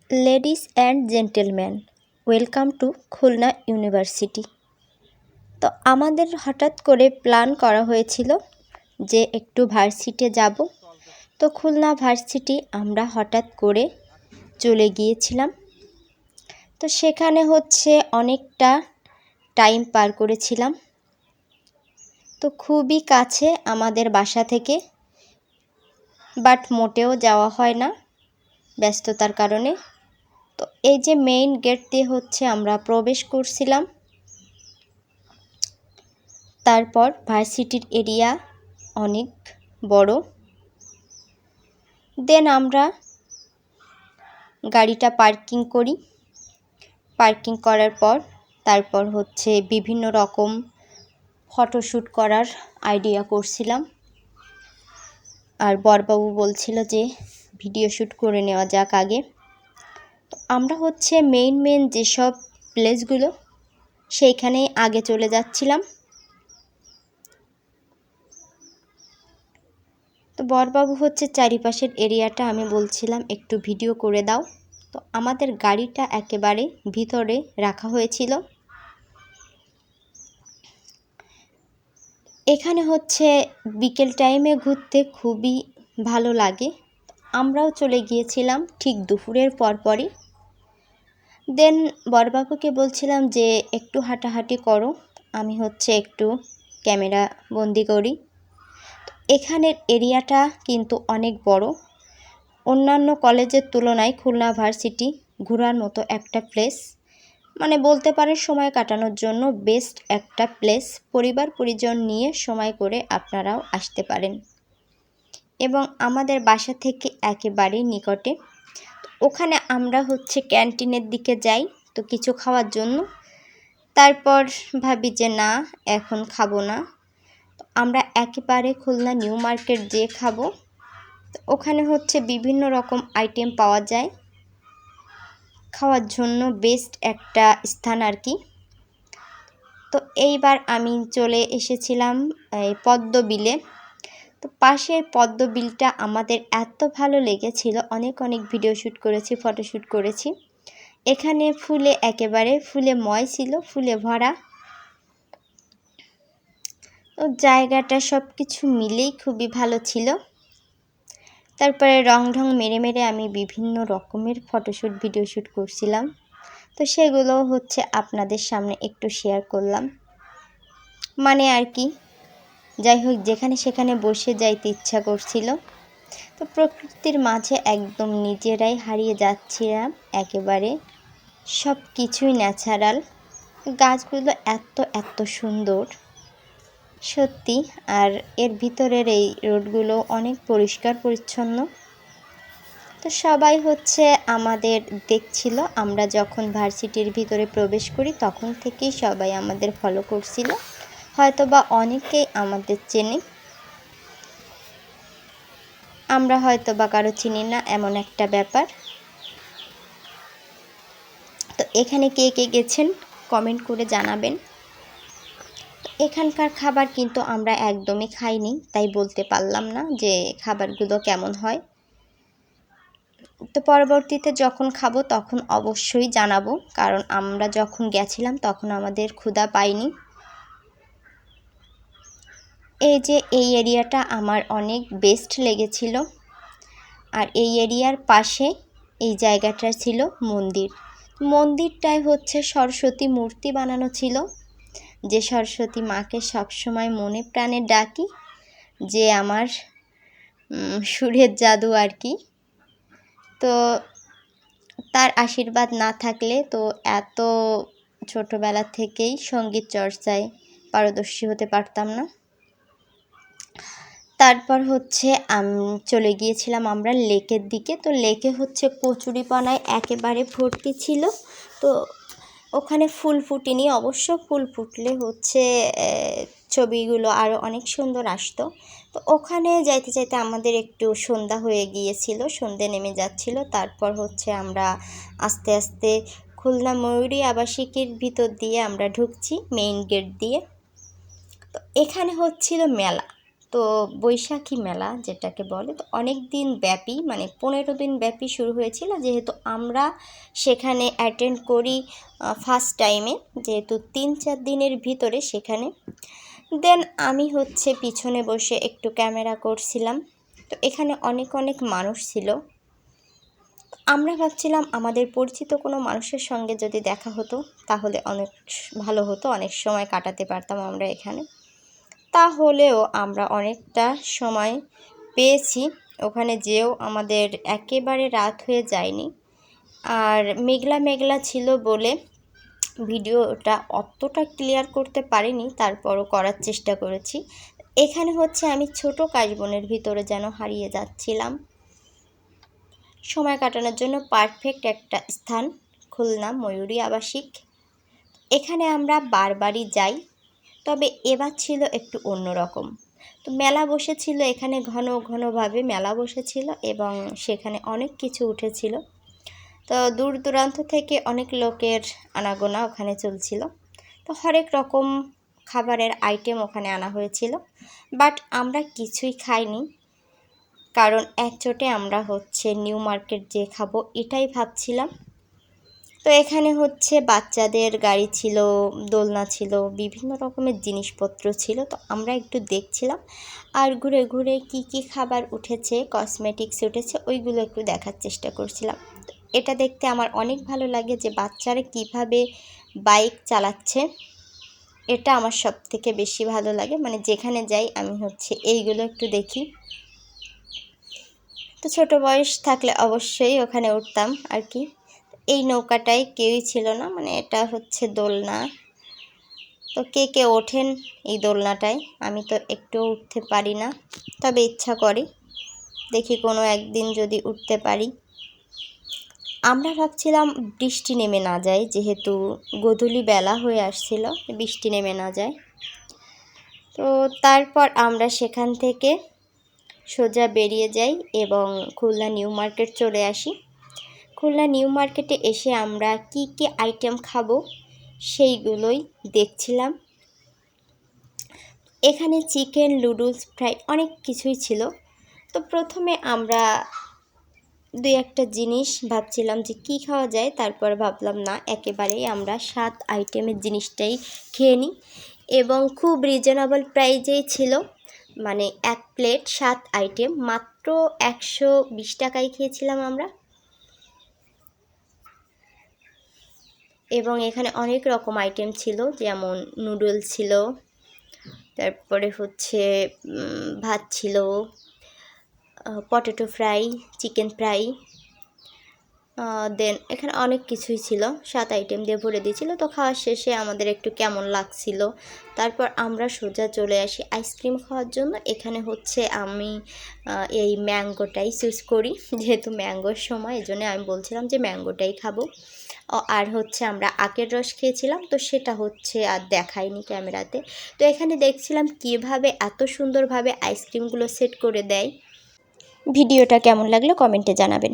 Ladies and gentlemen, welcome to Khulna university. তো আমাদের হঠাৎ করে প্ল্যান করা হয়েছিল যে একটু ভার্সিটি যাব। তো খুলনা ভার্সিটি আমরা হঠাৎ করে চলে গিয়েছিলাম। তো সেখানে অনেকটা টাইম পার করেছিলাম। তো খুবই কাছে আমাদের বাসা থেকে, বাট মোটেও যাওয়া হয় না ব্যস্ততার কারণে। তো এই যে মেইন গেট দিয়ে আমরা প্রবেশ করছিলাম। তারপর ভার্সিটির এরিয়া অনেক বড়। দেন আমরা গাড়িটা পার্কিং করি। পার্কিং করার পর তারপর বিভিন্ন রকম ফটোশ্যুট করার আইডিয়া করছিলাম। আর বরবাবু বলছিল যে ভিডিও শ্যুট করে নেওয়া যাক আগে। তো আমরা মেইন যেসব প্লেসগুলো সেইখানে আগে চলে যাচ্ছিলাম। তো বরবাবু চারিপাশের এরিয়াটা আমি বলছিলাম একটু ভিডিও করে দাও। তো আমাদের গাড়িটা একেবারে ভিতরে রাখা হয়েছিল। এখানে বিকেল টাইমে ঘুরতে খুবই ভালো লাগে। আমরাও চলে গিয়েছিলাম ঠিক দুপুরের পরপরই। দেন বরবাবুকে বলছিলাম যে একটু হাঁটাহাঁটি করো, আমি একটু ক্যামেরা বন্দি করি। এখানের এরিয়াটা কিন্তু অনেক বড়। অন্যান্য কলেজের তুলনায় খুলনা ভার্সিটি ঘোরার মতো একটা প্লেস, মানে বলতে পারেন সময় কাটানোর জন্য বেস্ট একটা প্লেস। পরিবার পরিজন নিয়ে সময় করে আপনারাও আসতে পারেন এবং আমাদের বাসা থেকে একেবারেই নিকটে। ওখানে আমরা ক্যান্টিনের দিকে যাই তো কিছু খাওয়ার জন্য। তারপর ভাবি যে না, এখন খাবো না, আমরা একেবারে খুলনা নিউ মার্কেট যেয়ে খাবো। ওখানে বিভিন্ন রকম আইটেম পাওয়া যায়, খাওয়ার জন্য বেস্ট একটা স্থান আর কি। তো এইবার আমি চলে এসেছিলাম এই পদ্মবিলে। তো পাশের পদ্মবিলটা আমাদের এত ভালো লেগেছিল, অনেক ভিডিও শ্যুট করেছি, ফটোশ্যুট করেছি। এখানে ফুলে একেবারে ফুলে ছিল, ফুলে ভরা। তো জায়গাটা সব কিছু মিলেই খুবই ভালো ছিল। তারপরে রং ঢং মেরে আমি বিভিন্ন রকমের ফটোশ্যুট ভিডিও শ্যুট করছিলাম। তো সেগুলো আপনাদের সামনে একটু শেয়ার করলাম, মানে আর কি। যাই হোক, যেখানে সেখানে বসে যাইতে ইচ্ছা করছিল। তো প্রকৃতির মাঝে একদম নিজেরাই হারিয়ে যাচ্ছিলাম একেবারে। সব কিছুই ন্যাচারাল। গাছগুলো এত সুন্দর সত্যি। আর এর ভিতরের এই রোডগুলো অনেক পরিষ্কার পরিচ্ছন্ন। তো সবাই আমাদের দেখছিল। আমরা যখন ভার্সিটির ভিতরে প্রবেশ করি তখন থেকেই সবাই আমাদের ফলো করছিল। হয়তোবা অনেকেই আমাদের চেনে, আমরা হয়তোবা কারো চিনি না, এমন একটা ব্যাপার। তো এখানে কে কে গেছেন কমেন্ট করে জানাবেন। এখানকার খাবার কিন্তু আমরা একদমই খাইনি, তাই বলতে পারলাম না যে খাবারগুলো কেমন হয়। তো পরবর্তীতে যখন খাবো তখন অবশ্যই জানাবো, কারণ আমরা যখন গেছিলাম তখন আমাদের ক্ষুধা পাইনি। এই যে এই এরিয়াটা আমার অনেক বেস্ট লেগেছিল। আর এই এরিয়ার পাশে এই জায়গাটা ছিল মন্দির। মন্দিরটায় সরস্বতী মূর্তি বানানো ছিল, যে সরস্বতী মাকে সবসময় মনে প্রাণে ডাকি, যে আমার সুরের জাদু আর কি। তো তার আশীর্বাদ না থাকলে তো এত ছোটোবেলা থেকেই সঙ্গীত চর্চায় পারদর্শী হতে পারতাম না। তারপর চলে গিয়েছিলাম আমরা লেকের দিকে। তো লেকে কচুরিপানায় একেবারে ভর্তি ছিল। তো ওখানে ফুল ফুটেনি, অবশ্য ফুল ফুটলে ছবিগুলো আরও অনেক সুন্দর আসতো। তো ওখানে যাইতে যাইতে আমাদের একটু সন্ধ্যা হয়ে গিয়েছিল, সন্ধ্যে নেমে যাচ্ছিল। তারপর আমরা আস্তে আস্তে খুলনা ময়ূরী আবাসিকের ভিতর দিয়ে আমরা ঢুকছি মেইন গেট দিয়ে। তো এখানে হচ্ছিল মেলা। তো বৈশাখী মেলা যেটাকে বলে, তো অনেক দিন ব্যাপী, মানে 15 দিন ব্যাপী শুরু হয়েছিল। যেহেতু আমরা সেখানে অ্যাটেন্ড করি ফার্স্ট টাইমে, যেহেতু 3-4 দিনের ভিতরে সেখানে। দেন আমি হচ্ছে পিছনে বসে একটু ক্যামেরা করছিলাম। তো এখানে অনেক অনেক মানুষ ছিল। আমরা ভাবছিলাম আমাদের পরিচিত কোনো মানুষের সঙ্গে যদি দেখা হতো তাহলে অনেক ভালো হতো, অনেক সময় কাটাতে পারতাম আমরা এখানে। তাহলেও আমরা অনেকটা সময় পেয়েছি ওখানে যেও, আমাদের একেবারে রাত হয়ে যায়নি। আর মেঘলা মেঘলা ছিল বলে ভিডিওটা অতটা ক্লিয়ার করতে পারিনি, তারপরও করার চেষ্টা করেছি। এখানে হচ্ছে আমি ছোট কাশবনের ভিতরে যেন হারিয়ে যাচ্ছিলাম। সময় কাটানোর জন্য পারফেক্ট একটা স্থান খুলনা ময়ূরী আবাসিক। এখানে আমরা বারবারই যাই, তবে এবার ছিল একটু অন্যরকম। তো মেলা বসেছিল এখানে, ঘন ঘনভাবে মেলা বসেছিল এবং সেখানে অনেক কিছু উঠেছিল। তো দূর দূরান্ত থেকে অনেক লোকের আনাগোনা ওখানে চলছিল। তো হরেক রকম খাবারের আইটেম ওখানে আনা হয়েছিল, বাট আমরা কিছুই খাইনি, কারণ একচোটে আমরা হচ্ছে নিউ মার্কেট যে খাবো এটাই ভাবছিলাম। তো এখানে হচ্ছে বাচ্চাদের গাড়ি ছিল, দোলনা ছিল, বিভিন্ন রকমের জিনিসপত্র ছিল। তো আমরা একটু দেখছিলাম আর ঘুরে ঘুরে কি কি খাবার উঠেছে, কসমেটিক্স উঠেছে, ওইগুলো একটু দেখার চেষ্টা করছিলাম। এটা দেখতে আমার অনেক ভালো লাগে যে বাচ্চারা কিভাবে বাইক চালাচ্ছে, এটা আমার সব থেকে বেশি ভালো লাগে। মানে যেখানে যাই আমি হচ্ছে এইগুলো একটু দেখি। তো ছোট বয়স থাকলে অবশ্যই ওখানে উঠতাম আর কি। এই নৌকাটায় কেউই ছিল না, মানে এটা হচ্ছে দোলনা। তো কে কে ওঠেন এই দোলনাটায়? আমি তো একটুও উঠতে পারি না, তবে ইচ্ছা করে, দেখি কোনো একদিন যদি উঠতে পারি। আমরা ভাবছিলাম বৃষ্টি নেমে না যায়, যেহেতু গোধূলি বেলা হয়ে আসছিল, বৃষ্টি নেমে না যায়। তো তারপর আমরা সেখান থেকে সোজা বেরিয়ে যাই এবং খুলনা নিউ মার্কেট চলে আসি। খুলনা নিউ মার্কেটে এসে আমরা কি কি আইটেম খাবো সেইগুলোই দেখছিলাম। এখানে চিকেন, নুডলস, ফ্রাই অনেক কিছুই ছিল। তো প্রথমে আমরা 2-1টা জিনিস ভাবছিলাম যে কি খাওয়া যায়, তারপর ভাবলাম না, একেবারেই আমরা 7 আইটেমের জিনিসটাই খেয়ে নিই। এবং খুব রিজনেবল প্রাইজেই ছিল, মানে 1 প্লেট 7 আইটেম মাত্র 120 টাকায় খেয়েছিলাম আমরা। এবং এখানে অনেক রকম আইটেম ছিল, যেমন নুডলস ছিল, তারপরে হচ্ছে ভাত ছিল, পটেটো ফ্রাই, চিকেন ফ্রাই, দেন এখানে অনেক কিছুই ছিল, 7 আইটেম দিয়ে ভরে দিয়েছিল। তো খাওয়ার শেষে আমাদের একটু কেমন লাগছিল, তারপর আমরা সোজা চলে আসি আইসক্রিম খাওয়ার জন্য। এখানে হচ্ছে আমি এই ম্যাঙ্গোটাই চুজ করি, যেহেতু ম্যাঙ্গোর সময়, এই জন্য আমি বলছিলাম যে ম্যাঙ্গোটাই খাবো। আর হচ্ছে আমরা আখের রস খেয়েছিলাম, তো সেটা হচ্ছে আর দেখাইনি ক্যামেরাতে। তো এখানে দেখছিলাম কিভাবে এত সুন্দরভাবে আইসক্রিমগুলো সেট করে দেয়। ভিডিওটা কেমন লাগলো কমেন্টে জানাবেন।